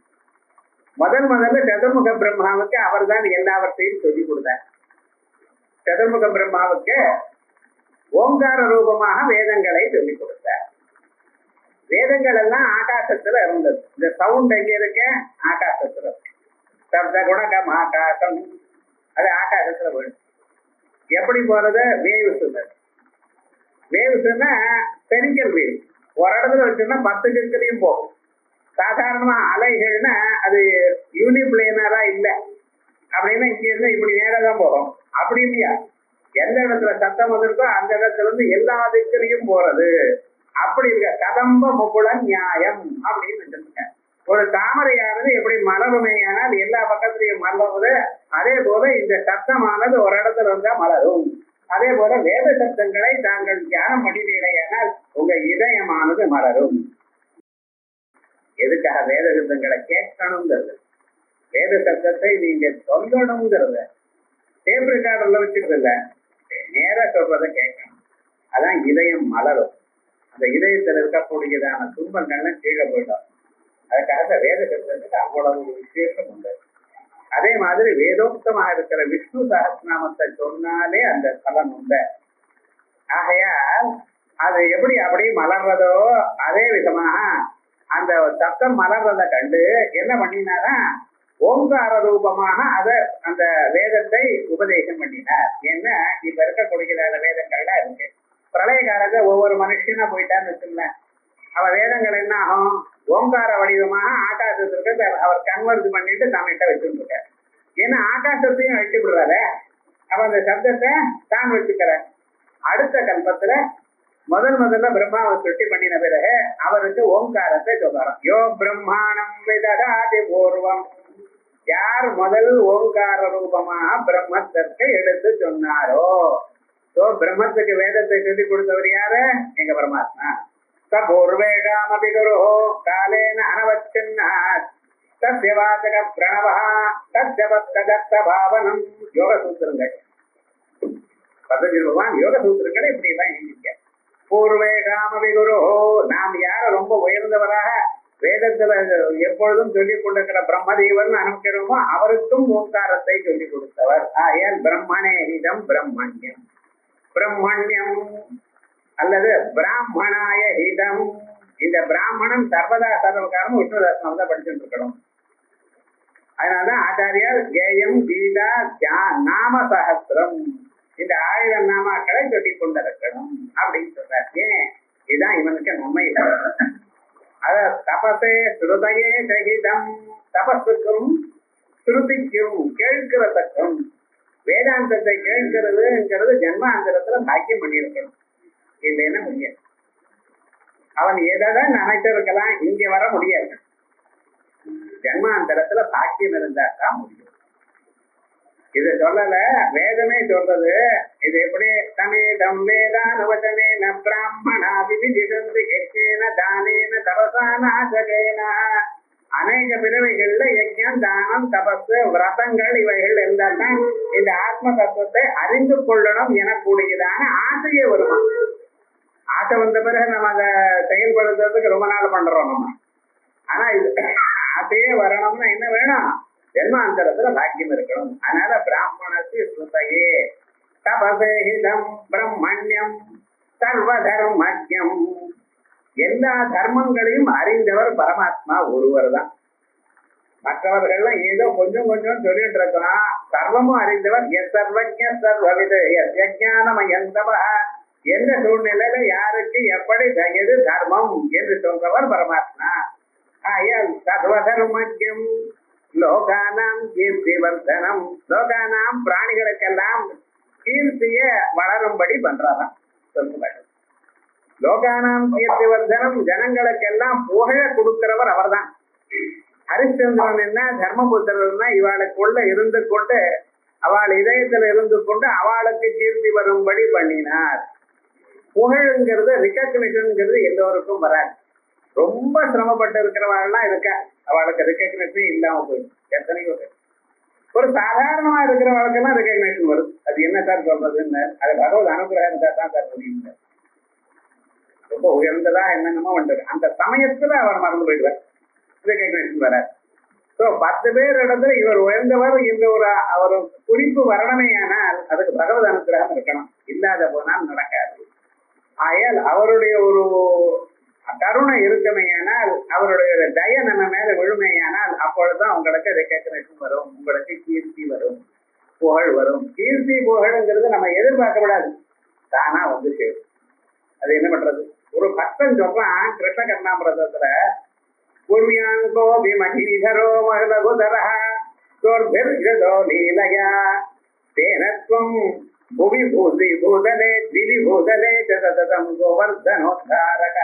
முதல்ல சதுர்முக பிரம்மாவுக்கு அவர் தான் எல்லாவற்றையும் சொல்லிக் கொடுத்தார். சதுர்முக பிரம்மாவுக்கு ஓங்கார ரூபமாக வேதங்களை சொல்லிக் கொடுத்தார். வேதங்கள் எல்லாம் ஆகாசத்துல இருந்தது. இந்த சவுண்ட் எங்க இருக்க? ஆகாசத்துல. சப்த குணகம் ஆகாசம், அது ஆகாசத்துல போயிடும். எப்படி போறது? வேவு சொன்னது. வேவு சொன்னா பெரிக்கல் வேவு. ஒரு இடத்துல வச்சோம்னா 10 கிழக்கிலையும் போகும். சாதாரணமா அலைகள்னா அது யூனிபிளேனரா இல்லை அப்படின்னா இங்க இருந்து இப்படி நேரம் தான் போகும். அப்படி இல்லையா? எந்த இடத்துல சத்தம் வந்திருக்கோ அந்த இடத்துல இருந்து எல்லா திக்கிலையும் போறது. அப்படி இருக்க கதம்ப முகுள நியாயம் அப்படின்னு வச்சிருக்க. ஒரு தாமரையானது எப்படி மலருமையானால் எல்லா பக்கத்திலையும் மலருது, அதே போல இந்த சத்தமானது ஒரு இடத்துல இருந்தா மலரும். அதே போல வேத சப்தங்களை தாங்கள் தியானம் பண்ணினீர்களேயானால் உங்க இதயமானது மலரும். எதுக்காக வேத சப்தங்களை கேட்கணுங்கிறது? வேத சப்தத்தை நீங்க சொல்லணுங்கிறது. டேப் ரெக்கார்டர்ல வச்சுக்கிறது இல்ல, நேர சொல்றதை கேட்கணும். அதான் இதயம் மலரும். அந்த இதயத்தில் இருக்கக்கூடியதான துன்பங்கள்லாம் கீழே போயிடும். அதுக்காக வேத சப்தத்துக்கு அவ்வளவு விசேஷம் உண்டு. அதே மாதிரி வேதோக்தமாக இருக்கிற விஷ்ணு சஹஸ்ரநாமத்தை சொன்னாலே அந்த பலன் உண்டு. ஆகையால் அது எப்படி அப்படி மலர்றதோ அதே விதமாக அந்த சத்தம் மலர்றதை கண்டு என்ன பண்ணினாரா, ஓங்கார ரூபமாக அத அந்த வேதத்தை உபதேசம் பண்ணினார். ஏன்னா இப்ப இருக்கக்கூடிய வேதங்கள்லாம் இருக்கு. பிரளய காலத்தை ஒவ்வொரு மனுஷனா போயிட்டான்னு வச்சுங்களேன், அவ வேதங்கள் என்ன ஆகும்? ஓங்கார வடிவமாக ஆகாசத்திற்கு அவர் கன்வெர்ட் பண்ணிட்டு தன்னிட்ட வச்சுருக்கார். ஏன்னா ஆகாசத்தையும் வச்சு விடுறாரு, அவ அந்த சப்தத்தை தான் வச்சுக்கிற. அடுத்த கல்பத்துல முதல்ல பிரம்மாவை சுட்டி பண்ணின பிறகு அவருக்கு ஓங்காரத்தை சொல்றாராம். யோ பிரம்மாணம் விததாதி பூர்வம், யார் முதல் ஓங்கார ரூபமாக பிரம்மத்திற்கு எடுத்து சொன்னாரோ, பிரம்மத்துக்கு வேதத்தை சொல்லி கொடுத்தவர் யாரு? எங்க பரமாத்மா. பூர்வேகாமபி குரு காலேன அனவச்சின்னாத் தஸ்ய வாசக பிரணவ தஸ்ய பக்ததத்த பாவனம். யோக சூத்திரங்கள் பதவி பகவான் யோக சூத்திரங்களை இப்படி எல்லாம் எழுதிக்க. பூர்வேகாமபி குரு, நாம் யார ரொம்ப உயர்ந்தவராக வேதத்துல எப்பொழுதும் சொல்லிக் கொண்டிருக்கிற பிரம்மதேவன் அனுப்பிக்கிறோமோ அவருக்கும் ஓங்காரத்தை சொல்லிக் கொடுத்தவர். ஆயல் பிரம்மனே இதம் பிரம்மண்யம். பிரம்மண்யம் அல்லது பிராமணாய ஹிதம். இந்த பிராமணன் சர்வதா சர்வகாலம் விஷ்ணு தர்சனம் தான் படிச்சுட்டு இருக்கணும். அதனாலதான் ஆச்சாரியார் கேயம் கீதா நாம சஹஸ்ரம், இந்த 1000 நாமாக்களை சொல்லிக் கொண்டிருக்கணும் அப்படின்னு சொல்றார். ஏன்? இதுதான் இவனுக்கு நன்மை. அத தபசே ஸ்ருதையே சகிதம், தபஸுக்கும் ஸ்ருதிக்கும் கேட்கிறதுக்கும் வேதாந்தத்தை கேட்கிறதுங்கிறது ஜன்மாந்தரத்துல பாக்கியம் பண்ணியிருக்கணும். இல்லைன்னா முடியாது. அவன் எதான் நினைச்சிருக்கலாம், இங்க வர முடியாது. ஜன்மாந்தரத்துல பாக்கியம் இருந்தா தான் முடியும். இத சொல்லல, வேதமே சொல்றது. இது எப்படி? சமேதம் வேதானுவச்சனேன பிராமணா விவிதிஷந்து யஜ்ஞேன தானேன தபசா நாசகேன. அநேக பிறவைகள்ல யஜ்ஞம், தானம், தபசு, விரதங்கள் இவைகள் இருந்தால்தான் இந்த ஆத்ம தத்துவத்தை அறிந்து கொள்ளணும் எனக்கூடியதான ஆசையே வருமா. ஆசை வந்த பிறகு நம்ம அதை செயல்படுத்துறதுக்கு ரொம்ப நாள் பண்றோம் நம்ம. ஆனா இது ஆசையே வரணும்னா என்ன வேணும்? ஜென்மாந்தரத்துல பாக்கியம் இருக்கணும். அதனால பிராமணத்து ஸ்ருதையே தபசேஹிதம் பிரம்மண்யம் சர்வதர்மஜ்யம். எல்லா தர்மங்களையும் அறிந்தவர் பரமாத்மா ஒருவர் தான். மற்றவர்கள்லாம் ஏதோ கொஞ்சம் கொஞ்சம் சொல்லிட்டு இருக்கலாம். சர்வமும் அறிந்தவர் சர்வஜ சர்வவித யஜ்ஞானமயந்தவ, எந்த சூழ்நிலையில யாருக்கு எப்படி எது தர்மம் என்று சொல்றவர் பரமாத்மா. ஆயால் சர்வதர்மஜம் லோகானாம் கீர்த்திவர்தனம், லோகானாம் பிராணிகளுக்கெல்லாம் கீர்த்திய வளரும்படி பண்றாராம் சொல்லுவாரு. லோகானாம் கீர்த்திவர்தனம், ஜனங்களுக்கெல்லாம் புகழ கொடுக்கிறவர் அவர்தான். ஹரிச்சந்திரன் என்ன தர்மபுத்திரன்னா இவாளுக்குள்ள இருந்து கொண்டு அவள் இதயத்துல இருந்து கொண்டு அவளுக்கு கீர்த்தி வரும்படி பண்ணினார். புகழுங்கிறது ரிகக்னிஷன்ங்கிறது எல்லோருக்கும் வராது. ரொம்ப சிரமப்பட்டு இருக்கிறவாள்லாம் இருக்க, அவளுக்கு ரெக்கக்னேஷன் இல்லாம போயிடும். எத்தனையோ ஒரு சாதாரணமா இருக்கிறவளுக்கெல்லாம் ரெக்கக்னேஷன் வரும். அது என்ன சார் சொல்றதுன்னு, அது பகவத் அனுகிரகம் இருந்தா தான் சார் முடியும். ரொம்ப உயர்ந்ததா என்னென்னமோ வந்தது, அந்த சமயத்துல அவர் மறந்து போயிடுவார், ரெக்கக்னேஷன் வராது. ஸோ 10 பேர் இடத்துல இவர் உயர்ந்தவர் என்ற ஒரு குறிப்பு வரணுமேயானால் அதுக்கு பகவத் அனுகிரகம் இருக்கணும். இல்லாத போனால் நடக்காது. ஆயால் அவருடைய ஒரு கருணை இருக்குமேயானால், அவருடைய தய நம்ம மேல விழுமையானால் அப்பொழுதுதான் உங்களுக்கு ரெக்கக்னேஷன் வரும், உங்களுக்கு கீர்த்தி வரும், புகழ் வரும். கீர்த்தி புகழ்ங்கிறது நம்ம எதிர்பார்க்கப்படாது, தானா வந்து சேரும். அது என்ன பண்றது? ஒரு பக்தன் சொல்றான் கிருஷ்ண கர்ணாமிரதத்துல, பூர்வியாங்கோ விமஹீதரோ மகளகுதரஹ தோர்பிர்ஜதோ லீலயா தேனத்வம் புவி பூதி பூதலே திவி பூதலே சததம் கோவர்தனோத்தாரக.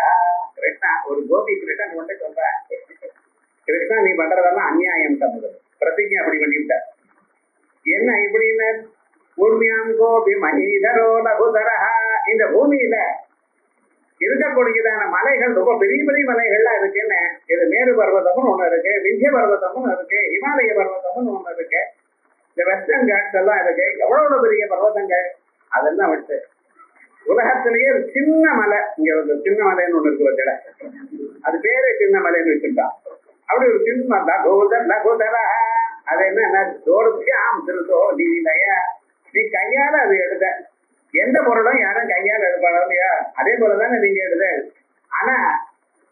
கிருஷ்ணா ஒரு கோபி கிருஷ்ணன் கொண்டு சொல்றான், கிருஷ்ணா நீ பண்றதெல்லாம் அநியாயம் தம்பது, பிரதிஜை அப்படி பண்ணிவிட்ட. என்ன இப்படின்னு? பூர்வியாம் கோபி மஹீதரோ லகுதரஹ, இந்த பூமியில இருக்கக்கூடியதான மலைகள் ரொம்ப பெரிய பெரிய மலைகள்லாம் இருக்குன்னு. இது மேரு பர்வதம்னு ஒண்ணு இருக்கு, விந்திய பர்வதம்னு இருக்கு, இமாலய பர்வதம்னு ஒண்ணு இருக்கு, இந்த வெஸ்டர்ன் காட்ஸ் எல்லாம் இருக்கு. எவ்வளவு பெரிய பர்வதங்கள் அதெல்லாம் விட்டு உலகத்திலேயே ஒரு சின்ன மலை, இங்க ஒரு சின்ன மலைன்னு ஒண்ணு இருக்கு வச்சல, அது பேரே சின்ன மலைன்னு வச்சுட்டான். அப்படி ஒரு சின்ன லகுதர, அது என்ன தோர்த்தியாம் திருத்தோ லீலைய, நீ கையால அது எடுத்த. எந்த பொருளும் யாரும் கையால் எடுப்பாங்க இல்லையா, அதே போலதானே நீங்க எடுத்த. ஆனா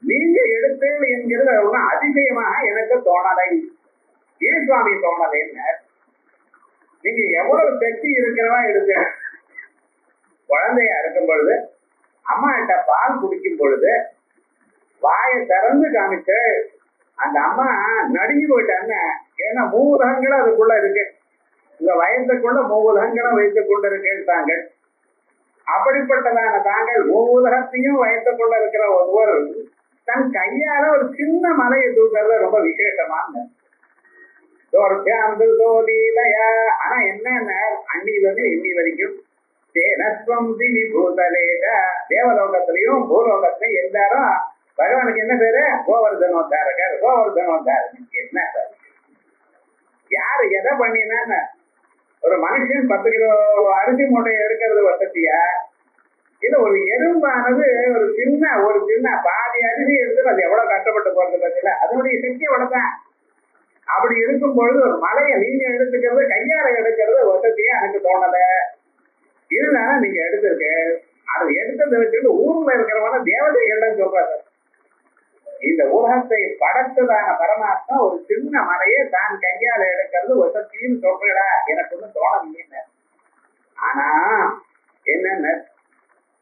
நீங்க எடுத்தது என்கிறது ஒன்றும் அதிசயமாக எனக்கு தோணலை. ஏன் சுவாமி தோணலைன்னு, நீங்க எவ்வளவு சக்தி இருக்கிறவா எடுக்க. குழந்தையா இருக்கும் பொழுது அம்மா கிட்ட பால் குடிக்கும் பொழுது வாயை திறந்து காமிச்சு அந்த அம்மா நடுங்கி போயிட்டாங்க. ஏன்னா 3 உலகங்களும் அதுக்குள்ள இருக்கு, உங்க வயசுக்குள்ள 3 உலகங்களும் வைத்துக் கொண்டு இருக்கேன். அப்படிப்பட்டதான தாங்கள் 3 உலகத்தையும் வயசுக்குள்ள இருக்கிற ஒவ்வொரு தன் கையால ஒரு சின்ன மலையை தூக்குறது ரொம்ப விசேஷமான. ஆனா என்ன, அன்னிலிருந்து இன்னி வரைக்கும் தேவலோகத்திலையும் பூலோகத்திலையும் எல்லாரும் பகவானுக்கு என்ன பேரு? கோவர்தனோத்தாரகர், கோவர்தனோத்தாரகர். என்ன சார், யாரு எதை பண்ணினா? ஒரு மனுஷன் 10 கிலோ அரிசி மூட்டையை எடுக்கிறது வசதியா? இல்ல ஒரு எறும்பானது ஒரு சின்ன பாதி அரிசி எடுத்து அது எவ்வளவு கஷ்டப்பட்டு போறது பத்தில, அதனுடைய சக்தி எவ்வளவுதான். அப்படி இருக்கும் பொழுது ஒரு மலையை நீங்க எடுத்துக்கிறது, கையால எடுக்கிறது வசதியா எனக்கு தோணல. இருந்தாலும் நீங்க எடுத்திருக்கு, அது எடுத்தது வச்சுட்டு ஊர்ல இருக்கிறவன தேவதைகள்லாம் சொல்றாரு. இந்த உலகத்தை படைத்ததான பரமாத்மா ஒரு சின்ன மலையை தான் கையால எடுக்கிறது வசதின்னு சொல்றா, எனக்கு ஒன்றும் தோணவில்லை. ஆனா என்னென்ன,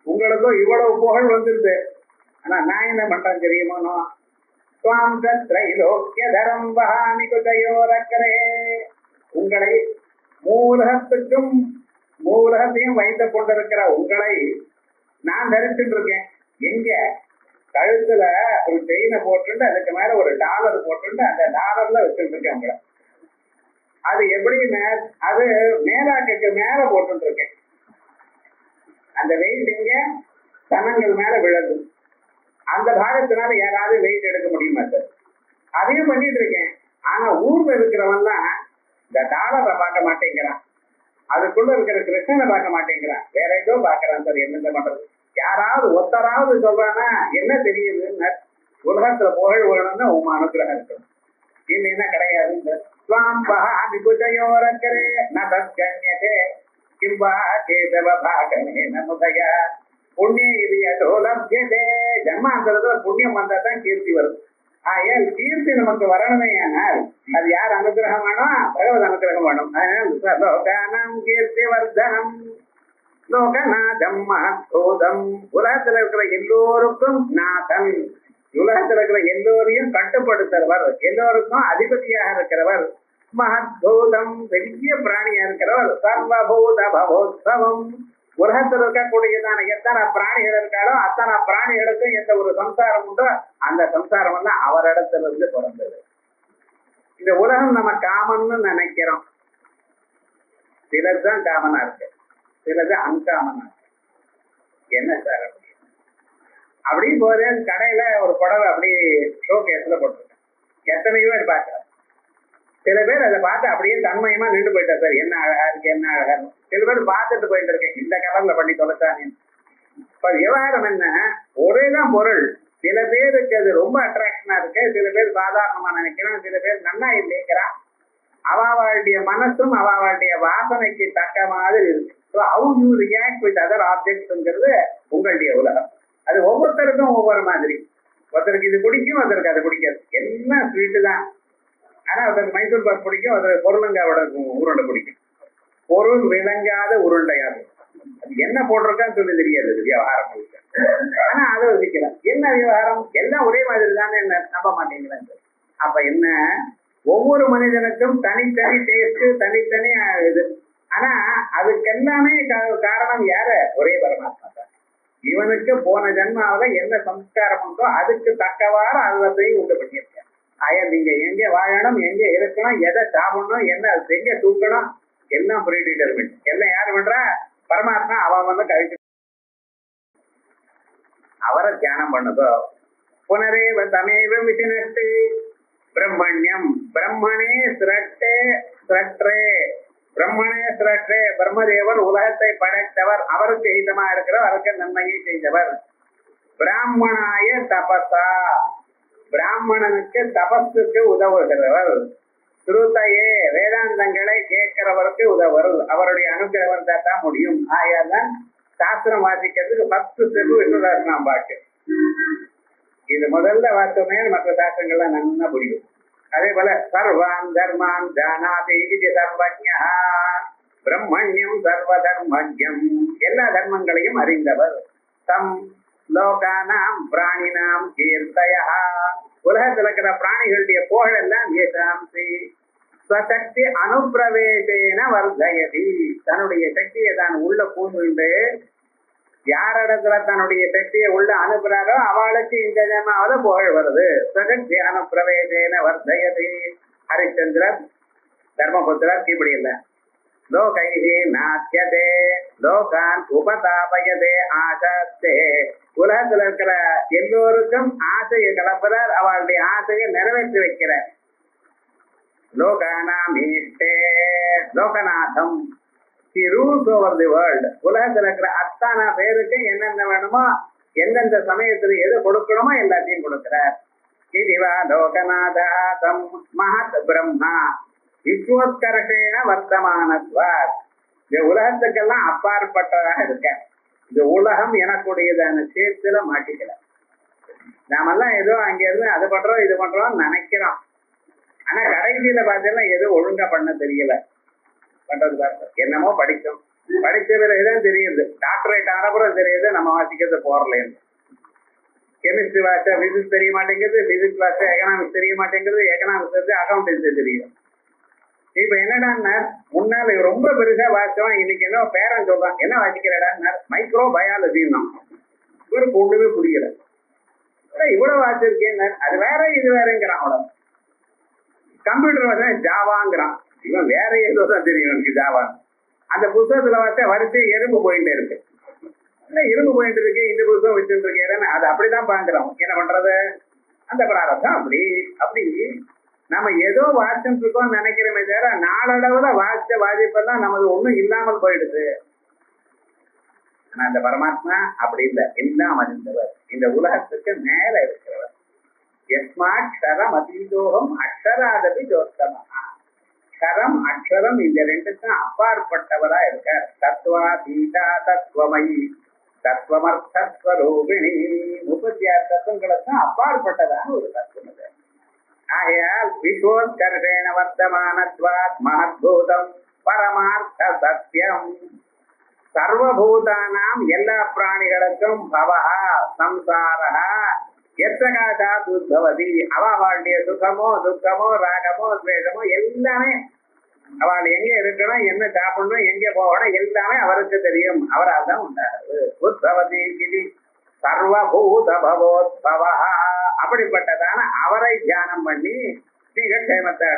உங்களுக்கும் இவ்வளவு புகழ் வந்துருது, ஆனா நான் என்ன பண்றேன் தெரியுமோ? உங்களை மூலகத்துக்கும் மூலகத்தையும் வைத்துக் கொண்டிருக்கிற உங்களை நான் தரிச்சுட்டு இருக்கேன். எங்க கழுத்துல ஒரு செயினை போட்டுட்டு அதுக்கு மேல ஒரு டாலர் போட்டுட்டு அந்த டாலர்ல வச்சுட்டு இருக்கேன் உங்களை. அது எப்படின்னு, அது மேலாக்கைக்கு மேல போட்டு இருக்கேன். அந்த வெயிட் எங்க தனங்கள் மேல விழுது, அந்த பாகத்தினால யாராவது வெயிட் எடுக்க முடியுமா சார்? அதையும் பண்ணிட்டு இருக்கேன். ஆனா ஊர்ல இருக்கிறவன்லாம் இந்த டாலரை பார்க்க மாட்டேங்கிறான், அதுக்குள்ள இருக்கிற கிருஷ்ணனை பார்க்க மாட்டேங்கிறான், வேற ஏதோ பாக்குறான் சார். என்ன பண்றது? யாராவது ஒருத்தராவது சொல்றானா என்ன தெரியுதுன்னு, உலகத்துல புகழ் வேணும்னா உங்க அனுகிரகம் இருக்கணும், இல்லைன்னா கிடையாது. புண்ணிய இது லப்யதே. ஜன்மாந்தரத்துல புண்ணியம் வந்தா தான் கீர்த்தி வரும். ஆகையால் கீர்த்தி நமக்கு வரணுமே ஆனால் அது யார் அனுகிரகம் வேணும்? பகவத் அனுகிரகம் வேணும். அதனால் லோகானாம் கீர்த்தி வர்தனம் லோகநாதம் மகத்பூதம். உலகத்துல இருக்கிற எல்லோருக்கும் நாதன், உலகத்துல இருக்கிற எல்லோரையும் கட்டுப்படுத்துறவர், எல்லோருக்கும் அதிபதியாக இருக்கிறவர். மகத்பூதம், பெரிய பிராணியா இருக்கிறவர். சர்வபூத பவோத்சவம், உலகத்தில் இருக்கக்கூடியதான எத்தனை பிராணிகள் இருக்காரோ அத்தனை பிராணிகளுக்கும் எந்த ஒரு சம்சாரம் உண்டோ அந்த சம்சாரம் எல்லாம் அவரிடத்துல இருந்து பிறந்தது. இந்த உலகம் நம்ம காமன்னு நினைக்கிறோம். சிலர்தான் காமனா இருக்கு, சிலது அன்காமனா இருக்கு. என்ன சார் அப்படி போது கடையில ஒரு புடவை அப்படி ஷோ கேஸ்ல போட்டிருக்கேன். எத்தனையோ பேர் பார்க்கிறேன். சில பேர் அதை பார்த்து அப்படியே தன்மயமா நின்று போயிட்டா சார், என்ன அழகா இருக்கு என்ன அழகா இருக்கு. சில பேர் பார்த்துட்டு போயிட்டு இருக்கேன், இந்த கலர்ல பண்ணி தொலைச்சானே. இப்ப விவகாரம் என்ன, ஒரேதான் பொருள். சில பேருக்கு அது ரொம்ப அட்ராக்ஷனா இருக்கு, சில பேர் சாதாரணமா நினைக்கிறான், சில பேர் நன்னா இல்லைங்கிறான். அவாவாளுடைய மனசும் அவாவாளுடைய வாசனைக்கு தக்க மாதிரி இருக்கு. So how you react with other ஆப்ஜெக்ட்ஸ்ங்கிறது உங்களுடைய உலகம். அது ஒவ்வொருத்தருக்கும் ஒவ்வொரு மாதிரி. ஒருத்தருக்கு இது பிடிக்கும், ஒருத்தருக்கு அது பிடிக்காது. எல்லாம் ஸ்வீட்டு தான். ஆனா ஒருத்தருக்கு மைசூர் பாக் பிடிக்கும், ஒருத்தருக்கு பொருளங்காவோட உருண்டை பிடிக்கும். பொருள் விளங்காத உருண்டையாது. அது என்ன போட்டிருக்கான்னு சொல்லி தெரியாது விவகாரம். ஆனா அதை வச்சுக்கலாம். என்ன விவகாரம், எல்லாம் ஒரே மாதிரி தானே, நம்ப மாட்டேங்கிறாங்க. அப்ப என்ன, ஒவ்வொரு மனிதனுக்கும் தனித்தனி டேஸ்ட், தனித்தனி இது. ஆனா அதுக்கு எல்லாமே காரணம் யாரு? ஒரே பரமாத்மா தான். இவனுக்கு போன ஜன்மாவில என்ன சம்ஸ்காரம் உண்டோ அதுக்கு தக்கவாறு அதுவத்தையும் உண்டு பண்ணியிருக்கேன். நீங்க எங்க வாழணும், எங்க இருக்கணும், எதை சாப்பிடணும், என்ன எங்க தூக்கணும், எல்லாம் ப்ரீடிட்டர்மெண்ட். எல்லாம் யாரு பண்றா? பரமாத்மா. அவன் வந்து கழிச்சு அவரை தியானம் பண்ணதோ. புனரேவ தமேவ விசினட்டு பிரம்மண்யம் பிரம்மணே சிரட்டே சிரட்டே பிரம்மணே சிரட்டே. பிரம்மதேவர் உலகத்தை படைத்தவர், அவருக்கு ஹிதமா இருக்கிறவர், அவருக்கு நன்மையை செய்தவர். பிராமணாய தபசா, பிராமணனுக்கு தபஸுக்கு உதவுகிறவர். ஸ்ருதையே, வேதாந்தங்களை கேட்கிறவருக்கு உதவுவர். அவருடைய அனுகிரகம் தான் முடியும். ஆயாதான் சாஸ்திரம் வாசிக்கிறதுக்கு 10 ஸ்டெப் விஷ்ணுதாசனம் பாட்டு. இது முதல்ல வார்த்தமே மற்ற சாஸ்திரங்கள்லாம் நல்லா புரியும். அதே போல சர்வான் தர்மான் ஜானாதி சர்வஜ்ஞா பிரம்மண்யம் சர்வ தர்மஜ்யம், எல்லா தர்மங்களையும் அறிந்தவர். தம் லோகானாம் பிராணினாம் கீர்த்தயா, உலகத்தில் இருக்கிற பிராணிகளுடைய புகழெல்லாம் ஸ்வசக்தி அனுப்பிரவேசேன வர்தயதி, தன்னுடைய சக்தியை தான் உள்ள பூண்டு யாரிடத்துல தன்னுடைய சக்தியை உள்ள அனுப்புறாரோ அவளுக்கு இந்த ஜன்மாவில புகழ் வருது. ஸ்வசக்தி அனுப்பிரவேசேன வர்தயதி. ஹரிச்சந்திரர், தர்மபுத்திரர் இப்படி இல்லை. லோகைஹி நாத்யதே லோகான் உபதாபயதே ஆசத்தே, உலகத்துல இருக்கிற எல்லோருக்கும் ஆசையை கலப்புறார், அவளுடைய ஆசையை நிறைவேற்றி வைக்கிறார். லோகானாம் ஈஷ்டே லோகநாதம், he rules over the world. உலகத்துல இருக்கிற அத்தனை பேருக்கு என்னென்ன வேணுமோ, எந்தெந்த சமயத்துல எது கொடுக்கணுமோ எல்லாத்தையும் கொடுக்கிறார். இதுவா லோகநாதம் மகத் பிரம்மா விஸ்வோத்கர்ஷேன வர்த்தமானத்வாத். இந்த உலகத்துக்கெல்லாம் அப்பாற்பட்டதாக இருக்க, இந்த உலகம் எனக்குடையதான சேர்த்துல மாட்டிக்கல. நாமெல்லாம் ஏதோ அங்க இருந்து அது பண்றோம் இது பண்றோம் நினைக்கிறோம். ஆனா கடைசியில பார்த்தீங்கன்னா ஏதோ ஒழுங்கா பண்ண தெரியல. பண்றது பாருங்க, என்னமோ படிச்சோம், படிச்ச பிறகுதான் தெரியுது. டாக்டரேட் ஆனப்புறம் தெரியுது நம்ம வாசிக்கிறது போறலன்னு. கெமிஸ்ட்ரி வாச பிசிக்ஸ் தெரிய மாட்டேங்குது, பிசிக்ஸ் வாச எக்கனாமிக்ஸ் தெரிய மாட்டேங்குது, எக்கனாமிக்ஸ் வந்து அக்கௌண்டன்சி தெரியும். இப்ப என்னடான்னா, முன்னால ரொம்ப பெருசா வாசிச்சோம், இன்னைக்கு என்ன பேரன் சொல்றான், என்ன வாசிக்கிறடா, மைக்ரோ பயாலஜின்னா இவருக்கு ஒண்ணுமே புரியல. இவ்வளவு வாசிச்சிருக்கேன், அது வேற இது வேறங்கிறான். அவ்வளவு கம்ப்யூட்டர் வாச ஜாவாங்கிறான், இவன் வேற ஏதோ தான் தெரியும் எனக்கு ஜாவா. அந்த புத்தகத்துல வாச வரிசை எறும்பு போயிட்டே இருக்கு, இரும்பு போயிட்டு இருக்கு, இந்த புத்தகம் வச்சுட்டு இருக்கேன், அது அப்படிதான் பாக்குறோம். என்ன பண்றது, அந்த பிராரத்தம் அப்படி அப்படி நம்ம ஏதோ வாசிச்சுட்டு இருக்கோம் நினைக்கிறோமே தவிர நாளளவுல வாசிச்ச வாசிப்பெல்லாம் நமது ஒண்ணும் இல்லாமல் போயிடுது. ஆனா அந்த பரமாத்மா அப்படி இல்லை, எல்லாம் அறிந்தவர், இந்த உலகத்துக்கு மேல இருக்கிறவர். எஸ்மாட் க்ஷரம் அதீதோகம் அக்ஷராதபி ஜோத்தமா, க்ஷரம் அக்ஷரம் இந்த ரெண்டுக்கும் அப்பாற்பட்டவரா இருக்கார். தத்வா தீதா தத்வமயி தத்துவமர்த்தஸ்வரூபிணி 36 தத்துவங்களுக்கும் அப்பாற்பட்டதான ஒரு தத்துவம் அது. ஆகையால் விஸ்வோத்கர்ஷேண வர்த்தமானத்வாத் மகத்பூதம் பரமார்த்த சத்தியம். சர்வபூதானாம் எல்லா பிராணிகளுக்கும் பவஹா சம்சாரஹா எத்தகாதாத் உத்பவதி. அவளுடைய சுகமோ துக்கமோ ராகமோ துவேஷமோ எல்லாமே அவள் எங்க இருக்கணும், என்ன சாப்பிடணும், எங்க போகணும் எல்லாமே அவருக்கு தெரியும். அவரால் தான் உண்டாகுது. உத்பவதி இது சர்வபூத பவோத்பவஹா. அப்படிப்பட்டதான அவரை தியானம் பண்ணி நீங்க க்ஷேமத்தை அடை